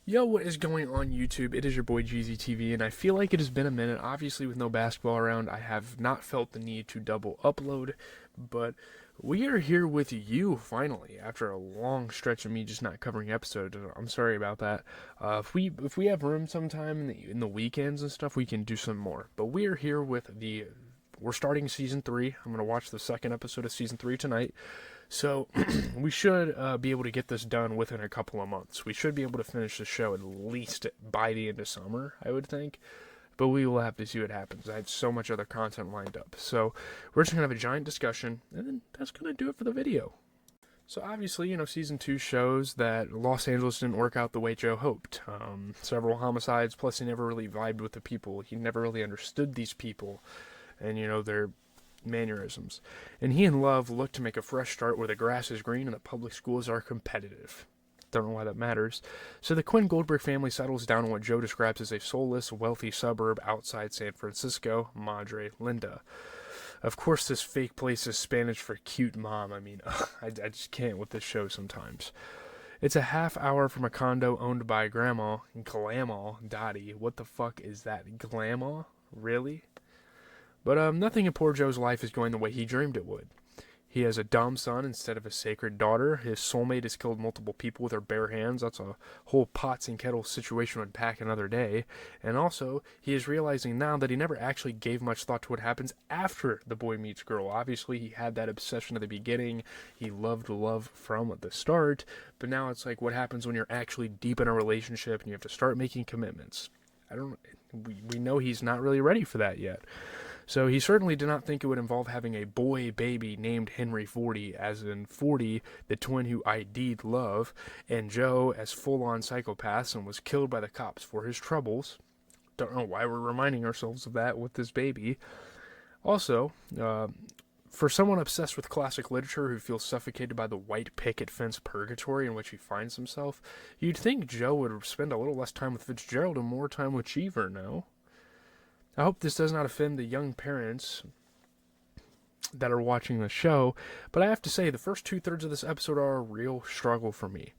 Yo, what is going on YouTube? It is your boy GZTV, and I feel like it has been a minute. Obviously, with no basketball around, I have not felt the need to double upload, but we are here with you finally after a long stretch of me just not covering episodes. I'm sorry about that. If we have room sometime in the weekends and stuff, we can do some more. But we are here with the. We're starting season 3. I'm gonna watch the second episode of season 3 tonight. So we should be able to get this done within a couple of months. We should be able to finish the show at least by the end of summer, I would think. But we will have to see what happens. I have so much other content lined up. So we're just going to have a giant discussion, and then that's going to do it for the video. So obviously, season 2 shows that Los Angeles didn't work out the way Joe hoped. Several homicides, plus he never really vibed with the people. He never really understood these people, and, their mannerisms. And he and Love look to make a fresh start where the grass is green and the public schools are competitive. Don't know why that matters. So the Quinn Goldberg family settles down in what Joe describes as a soulless, wealthy suburb outside San Francisco, Madre Linda. Of course, this fake place is Spanish for cute mom. I mean, I just can't with this show sometimes. It's a half hour from a condo owned by Grandma, Dottie. What the fuck is that? Grandma? Really? But nothing in poor Joe's life is going the way he dreamed it would. He has a dumb son instead of a sacred daughter. His soulmate has killed multiple people with her bare hands. That's a whole pots and kettles situation would pack another day. And also, he is realizing now that he never actually gave much thought to what happens after the boy meets girl. Obviously, he had that obsession at the beginning. He loved love from the start. But now it's like what happens when you're actually deep in a relationship and you have to start making commitments. We know he's not really ready for that yet. So he certainly did not think it would involve having a boy baby named Henry 40, as in 40, the twin who ID'd Love, and Joe as full-on psychopaths and was killed by the cops for his troubles. Don't know why we're reminding ourselves of that with this baby. Also, for someone obsessed with classic literature who feels suffocated by the white picket fence purgatory in which he finds himself, you'd think Joe would spend a little less time with Fitzgerald and more time with Cheever, no? I hope this does not offend the young parents that are watching the show, but I have to say the first 2/3 of this episode are a real struggle for me.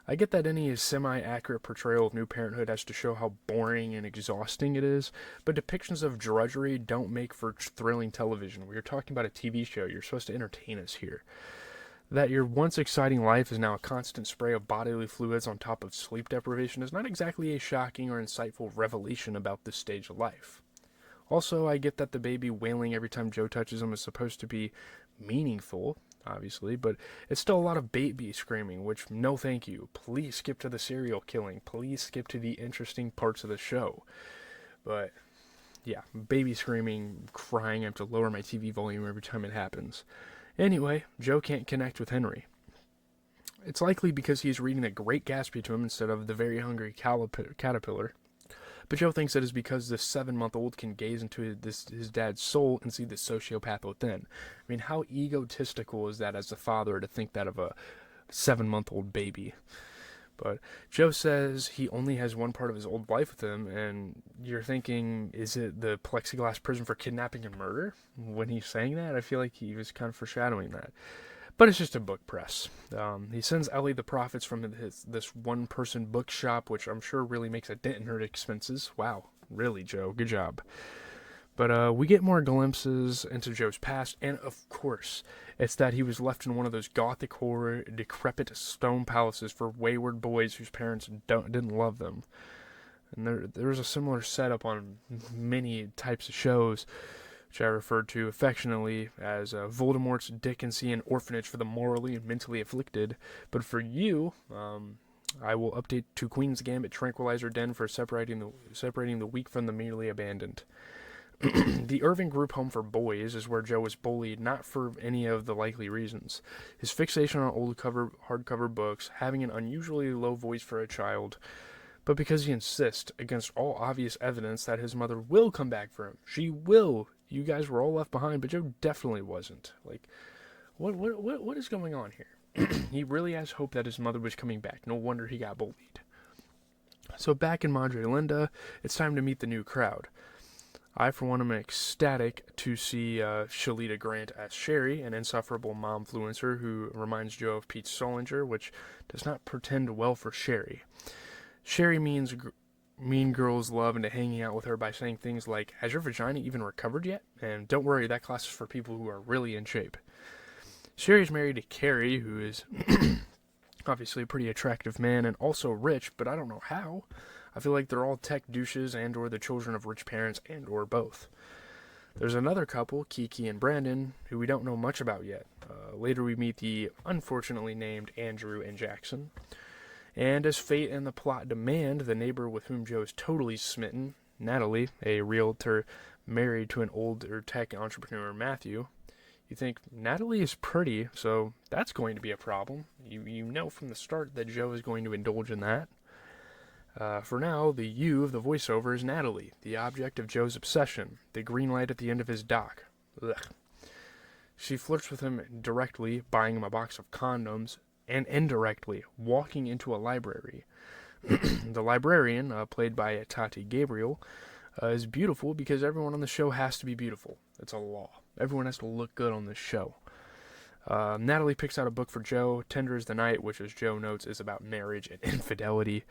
I get that any semi-accurate portrayal of new parenthood has to show how boring and exhausting it is, but depictions of drudgery don't make for thrilling television. We are talking about a TV show. You're supposed to entertain us here. That your once exciting life is now a constant spray of bodily fluids on top of sleep deprivation is not exactly a shocking or insightful revelation about this stage of life. Also, I get that the baby wailing every time Joe touches him is supposed to be meaningful, obviously, but it's still a lot of baby screaming, which, no thank you. Please skip to the serial killing. Please skip to the interesting parts of the show. But, yeah, baby screaming, crying. I have to lower my TV volume every time it happens. Anyway, Joe can't connect with Henry. It's likely because he's reading The Great Gatsby to him instead of The Very Hungry Caterpillar. But Joe thinks it is because this 7-month-old can gaze into his dad's soul and see the sociopath within. I mean, how egotistical is that as a father to think that of a 7-month-old baby? But Joe says he only has one part of his old life with him, and you're thinking, is it the plexiglass prison for kidnapping and murder? When he's saying that, I feel like he was kind of foreshadowing that. But it's just a book press. He sends Ellie the profits from this one-person bookshop, which I'm sure really makes a dent in her expenses. Wow, really, Joe, good job. But we get more glimpses into Joe's past, and of course, it's that he was left in one of those gothic horror, decrepit stone palaces for wayward boys whose parents didn't love them. And there's a similar setup on many types of shows, which I referred to affectionately as Voldemort's Dickensian orphanage for the morally and mentally afflicted. But for you, I will update to Queen's Gambit Tranquilizer Den for separating the weak from the merely abandoned. The Irving Group Home for Boys is where Joe was bullied, not for any of the likely reasons. His fixation on old hardcover books, having an unusually low voice for a child, but because he insists, against all obvious evidence, that his mother will come back for him. She will. You guys were all left behind, but Joe definitely wasn't. Like, what is going on here? He really has hope that his mother was coming back. No wonder he got bullied. So back in Madre Linda, it's time to meet the new crowd. I, for one, am ecstatic to see Shalita Grant as Sherry, an insufferable momfluencer who reminds Joe of Pete Solinger, which does not portend well for Sherry. Sherry mean girls love into hanging out with her by saying things like, "Has your vagina even recovered yet?" And "Don't worry, that class is for people who are really in shape." Sherry's married to Carrie, who is obviously a pretty attractive man and also rich, but I don't know how. I feel like they're all tech douches and or the children of rich parents and or both. There's another couple, Kiki and Brandon, who we don't know much about yet. Later we meet the unfortunately named Andrew and Jackson. And as fate and the plot demand, the neighbor with whom Joe is totally smitten, Natalie, a realtor married to an older tech entrepreneur, Matthew. You think Natalie is pretty, so that's going to be a problem. You know from the start that Joe is going to indulge in that. For now, the you of the voiceover is Natalie, the object of Joe's obsession, the green light at the end of his dock. Ugh. She flirts with him directly, buying him a box of condoms, and indirectly, walking into a library. The librarian, played by Tati Gabriel, is beautiful because everyone on the show has to be beautiful. It's a law. Everyone has to look good on this show. Natalie picks out a book for Joe, Tender as the Night, which, as Joe notes, is about marriage and infidelity.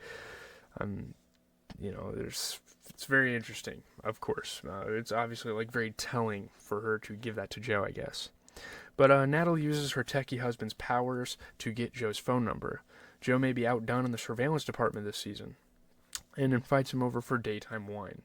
It's very interesting, of course. It's obviously, very telling for her to give that to Joe, I guess. But Natalie uses her techie husband's powers to get Joe's phone number. Joe may be outdone in the surveillance department this season, and invites him over for daytime wine.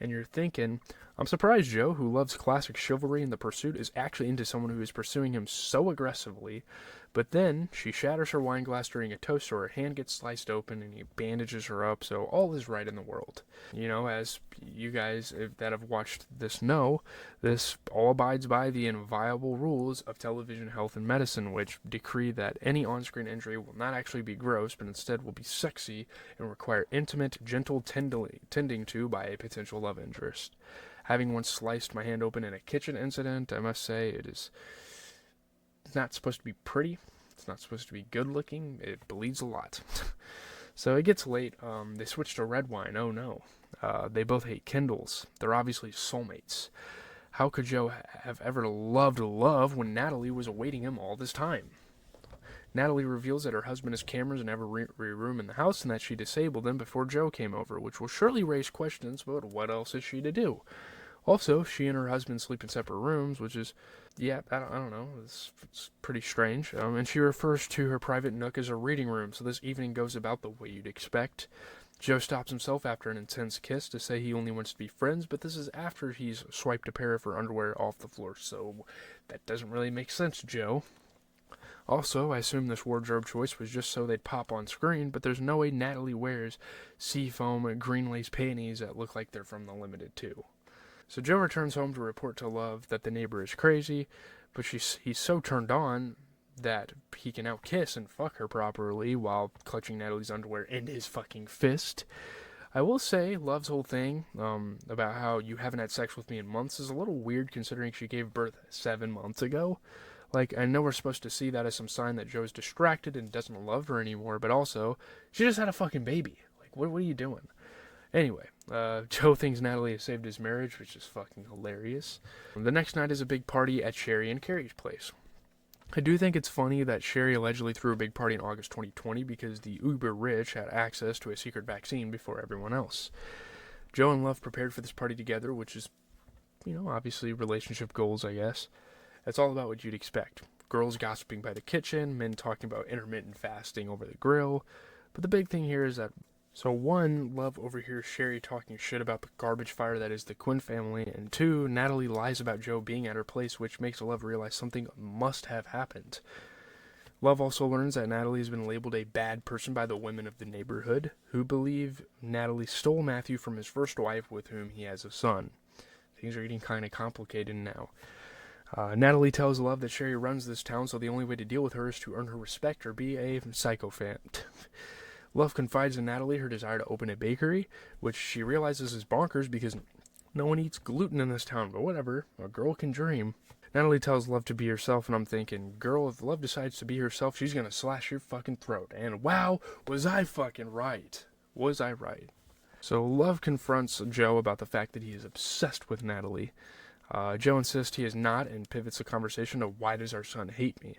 And you're thinking, I'm surprised Joe, who loves classic chivalry and the pursuit, is actually into someone who is pursuing him so aggressively. But then, she shatters her wine glass during a toast, so her hand gets sliced open, and he bandages her up, so all is right in the world. As you guys that have watched this know, this all abides by the inviolable rules of television health and medicine, which decree that any on-screen injury will not actually be gross, but instead will be sexy and require intimate, gentle tending to by a potential love interest. Having once sliced my hand open in a kitchen incident, I must say it's not supposed to be pretty. It's not supposed to be good looking. It bleeds a lot. So it gets late. They switch to red wine. Oh no. They both hate Kindles. They're obviously soulmates. How could Joe have ever loved love when Natalie was awaiting him all this time? Natalie reveals that her husband has cameras in every room in the house and that she disabled them before Joe came over, which will surely raise questions about what else is she to do. Also, she and her husband sleep in separate rooms, which is, I don't know, it's pretty strange. And she refers to her private nook as a reading room, so this evening goes about the way you'd expect. Joe stops himself after an intense kiss to say he only wants to be friends, but this is after he's swiped a pair of her underwear off the floor, so that doesn't really make sense, Joe. Also, I assume this wardrobe choice was just so they'd pop on screen, but there's no way Natalie wears seafoam and green lace panties that look like they're from the Limited 2. So Joe returns home to report to Love that the neighbor is crazy, but he's so turned on that he can now kiss and fuck her properly while clutching Natalie's underwear in his fucking fist. I will say, Love's whole thing about how you haven't had sex with me in months is a little weird considering she gave birth 7 months ago. I know we're supposed to see that as some sign that Joe's distracted and doesn't love her anymore, but also, she just had a fucking baby. What are you doing? Anyway, Joe thinks Natalie has saved his marriage, which is fucking hilarious. The next night is a big party at Sherry and Carrie's place. I do think it's funny that Sherry allegedly threw a big party in August 2020 because the uber rich had access to a secret vaccine before everyone else. Joe and Love prepared for this party together, which is, obviously relationship goals, I guess. It's all about what you'd expect. Girls gossiping by the kitchen, men talking about intermittent fasting over the grill. But the big thing here is that, one, Love overhears Sherry talking shit about the garbage fire that is the Quinn family, and 2, Natalie lies about Joe being at her place, which makes Love realize something must have happened. Love also learns that Natalie has been labeled a bad person by the women of the neighborhood, who believe Natalie stole Matthew from his first wife with whom he has a son. Things are getting kind of complicated now. Natalie tells Love that Sherry runs this town, so the only way to deal with her is to earn her respect or be a psychophant. Love confides in Natalie her desire to open a bakery, which she realizes is bonkers because no one eats gluten in this town, but whatever, a girl can dream. Natalie tells Love to be herself, and I'm thinking, girl, if Love decides to be herself, she's gonna slash your fucking throat. And wow, was I fucking right. Was I right? So Love confronts Joe about the fact that he is obsessed with Natalie. Joe insists he is not and pivots the conversation to why does our son hate me?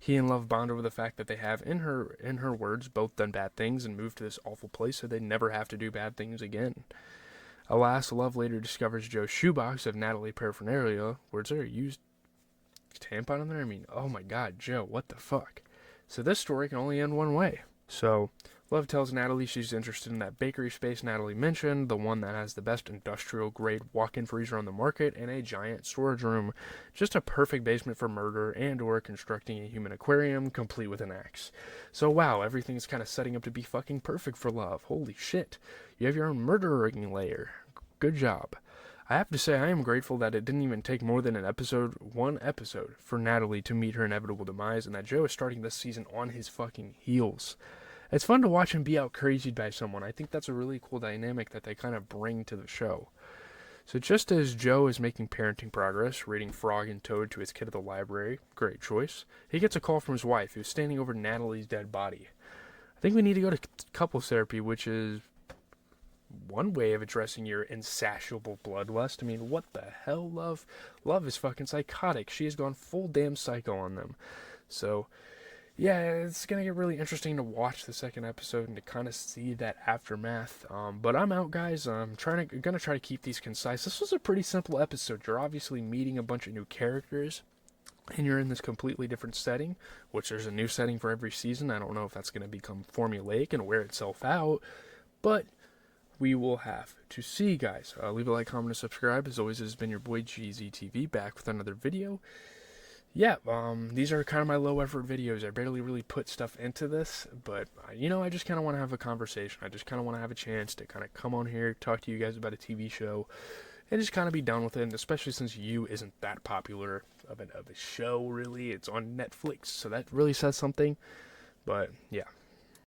He and Love bond over the fact that they have, in her words, both done bad things and moved to this awful place so they never have to do bad things again. Alas, Love later discovers Joe's shoebox of Natalie paraphernalia. Words are used tampon in there? I mean, oh my god, Joe, what the fuck? So this story can only end one way. So, Love tells Natalie she's interested in that bakery space Natalie mentioned, the one that has the best industrial grade walk-in freezer on the market and a giant storage room. Just a perfect basement for murder and or constructing a human aquarium complete with an axe. So wow, everything's kind of setting up to be fucking perfect for Love. Holy shit. You have your own murdering lair. Good job. I have to say, I am grateful that it didn't even take more than one episode, for Natalie to meet her inevitable demise, and that Joe is starting this season on his fucking heels. It's fun to watch him be out crazied by someone. I think that's a really cool dynamic that they kind of bring to the show. So just as Joe is making parenting progress, reading Frog and Toad to his kid at the library, great choice, he gets a call from his wife, who's standing over Natalie's dead body. I think we need to go to couples therapy, which is one way of addressing your insatiable bloodlust. I mean, what the hell, Love? Love is fucking psychotic. She has gone full damn psycho on them. So, yeah, it's gonna get really interesting to watch the second episode and to kind of see that aftermath. But I'm out, guys. I'm gonna try to keep these concise. This was a pretty simple episode. You're obviously meeting a bunch of new characters, and you're in this completely different setting, which there's a new setting for every season. I don't know if that's gonna become formulaic and wear itself out, but we will have to see, guys. Leave a like, comment, and subscribe. As always, this has been your boy GZTV, back with another video. Yeah, these are kind of my low effort videos. I barely really put stuff into this, but I just kind of want to have a conversation. I just kind of want to have a chance to kind of come on here, talk to you guys about a TV show, and just kind of be done with it. And especially since You isn't that popular of a show, really. It's on Netflix, so that really says something. But yeah,